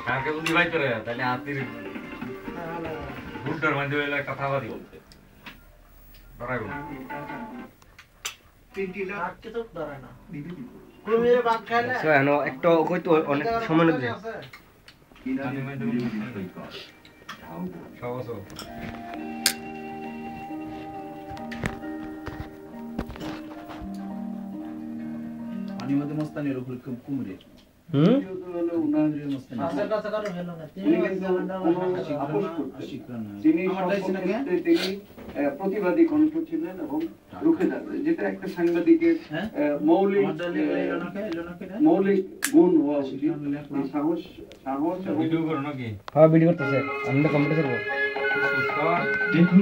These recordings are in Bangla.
কাকে যদি ভাই করে তাহলে হাতির গুড্ডার মধ্যে হইলে কথা বাদি বলতে ধরাই বল তিনটিটা আটকে তো ধরে না তুমি ভাত খাইলে সো এনো একটা কইতো অনেক সময় লাগে আমি মধ্যে সবস পানি মধ্যে মস্তানি এর উপর কুমড়ে আসার কাছে কারো হলো না তিনি প্রতিবাদী কণ্ঠ ছিলেন এবং রুখে দাঁড়ালেন, যেটা একটা সাংবাদিকের মৌলিক গুণ হওয়া উচিত। সাহস সাহস ভিডিও করো নাকি? হ্যাঁ ভিডিও করতেছে আমি তো কম্পিউটার করব দেখুন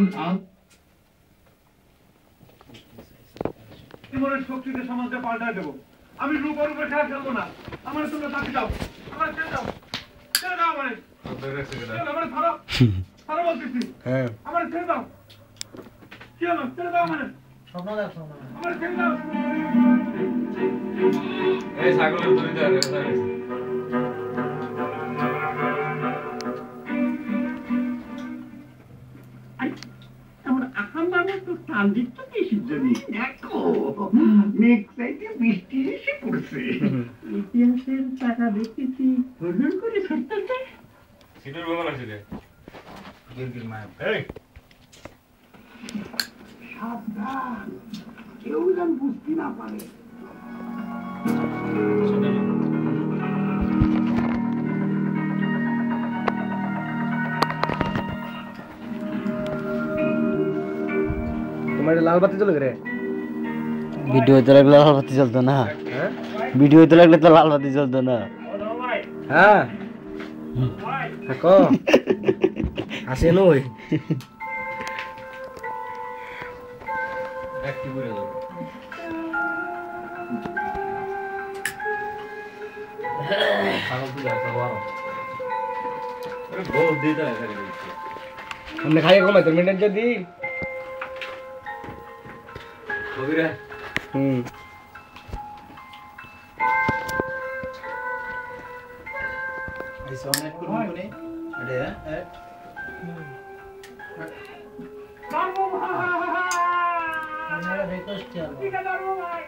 জীবনের শক্তিতে সমাজকে পাল্টায় দেবো। আমি রূপের উপরে খেলা খেলবো না। আমার তোমরা তাকে দাও, আমার ছেড়ে দাও, ছেড়ে দাও আমারে, আমার ধরো ধরো বলতেছি, হ্যাঁ আমার ছেড়ে দাও, কি হলো, ছেড়ে দাও আমারে, স্বপ্ন দেখো না আমার ছেড়ে দাও। এই ছাগলের ধরে যা রে স্যার আমরা আহামবানের তো ট্রানজিট কিসের জন্য? দেখো মেঘ চাইতে বৃষ্টি এসে পড়ছে। ইতিহাসের টাকা দেখেছি হলুল করে সরতেছে। সিনের বাবা আছে রে গিরগির মায়া এই সাবধান, কেউ যেন বুঝতে না পারে। তোমার লাল বাতি জ্বলে রে ভিডিওতে লাগলে লাল বাতি জ্বলতো না হ্যাঁ ভিডিওতে লাগলে তো লাল বাতি জ্বলতো না হ্যাঁ থাকো আসে নই দেখ কি করে যাবে ছাগল তুই আসা বারো আরে গোল দিতে আছে রে हमने खाई को मैं मिनट जो दी কবিরা এই সোনেট কোনে আরে এট আমরা রিকোয়েস্ট করব ঠিক আছে দাও ভাই,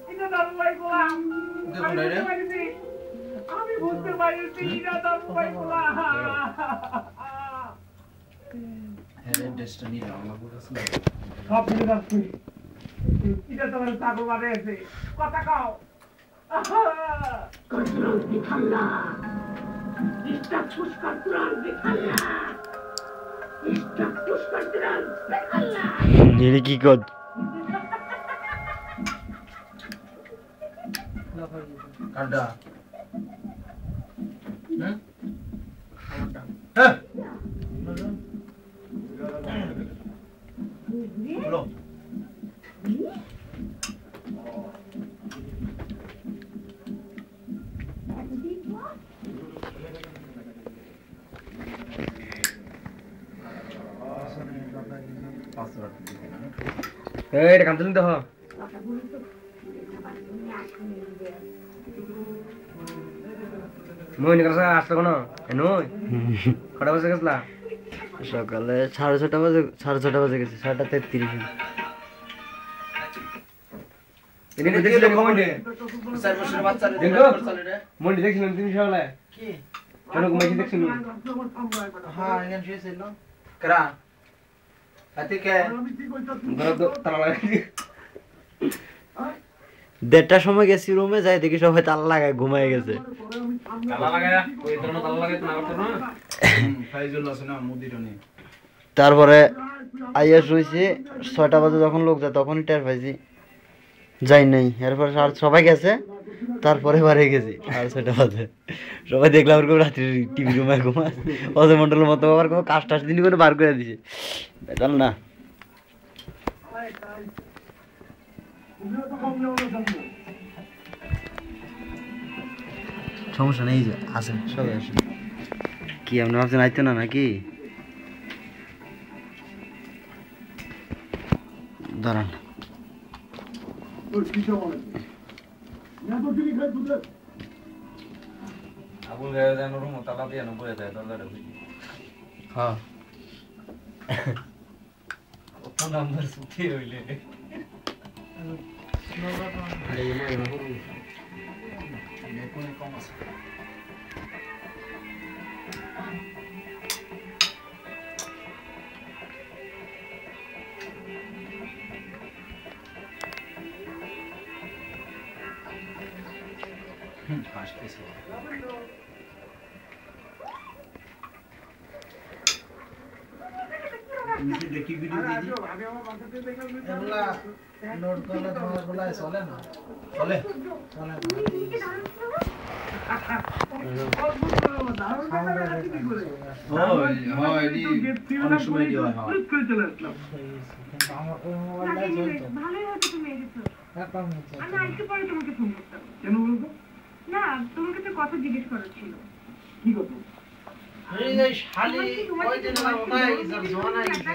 ঠিক আছে দাও ভাই গোলাম, আমি বুঝতে পারছি ঠিক আছে দাও ভাই গোলাম। হেড ডেস্টিনি রাওলা বলছ সব ঠিক আছে, এটা তোমার ছাগল মারে আছে, কথা কও। কসরত দিখাল্লা, ইস্তা পুষ্কার কুরআন দিখাল্লা, ইস্তা পুষ্কার কুরআন দিখাল্লা। এটা কি কর কাডা বলো এই এটা কাম চলতে হ মই নিকলসা আসতো কোন এনই কটা বসে গেছলা সকালে 6:30 বাজে 6:30 বাজে গেছে 6:33 এনে দেখছিলেন কমেন্টে 4 বছরের বাচ্চারে দেখো চলে রে মন্ডি দেখছিলেন তুমি সকালে কি কেন ঘুমাইছি দেখছিলেন হ্যাঁ এখানে শুয়েছিল করা আতে কে ঘর তালা লাগাই 1:30টার সময় গেছি রুমে যাই দেখি সবাই তালা লাগায় ঘুমায় গেছে তালা লাগায়া ওই ধরনের তালা লাগাইতে না করতো না ফাইজুল আছে না মুদিরনে তারপরে আইয়া শুইছি 6টা বাজে যখন লোক যায় তখনই টের পাইছি যাই নাই এরপর সবাই গেছে তারপরে বাড়ি গেছি 6:30 বাজে সবাই দেখলাম ওরকম রাত্রি টিভি রুমে ঘুমায় অজয় মন্ডলের মতো আবার কোনো কাজ টাজ দিন করে বার করে দিছে বেতাল না সমস্যা নেই যে আসেন সবাই আসেন কি আপনি ভাবছেন আইতো না নাকি দাঁড়ান আবুল গায়ে যেন রুম তালা দিয়ে বয়ে যায় দরজাটা খুলি হ্যাঁ কত নাম্বার সুতি হইলে কম আছে আসতেছে দেখি ভিডিও দিদি এগুলা লোড করলে তোমার গুলা চলে না চলে চলে না হয় এডি অনেক সময় দেওয়া হয় কিন্তু আমার ওই মোবাইলটাই চলতো ভালোই হতো তুমি এসেছো। এখন চলতো আমি আজকে পরে তোমাকে ফোন করতাম। কেন বলবো না, তোমাকে তো কথা জিজ্ঞেস করার ছিল। কি কথা এই যে শালি ওই দিন আমার ওটাই জমানা গেছে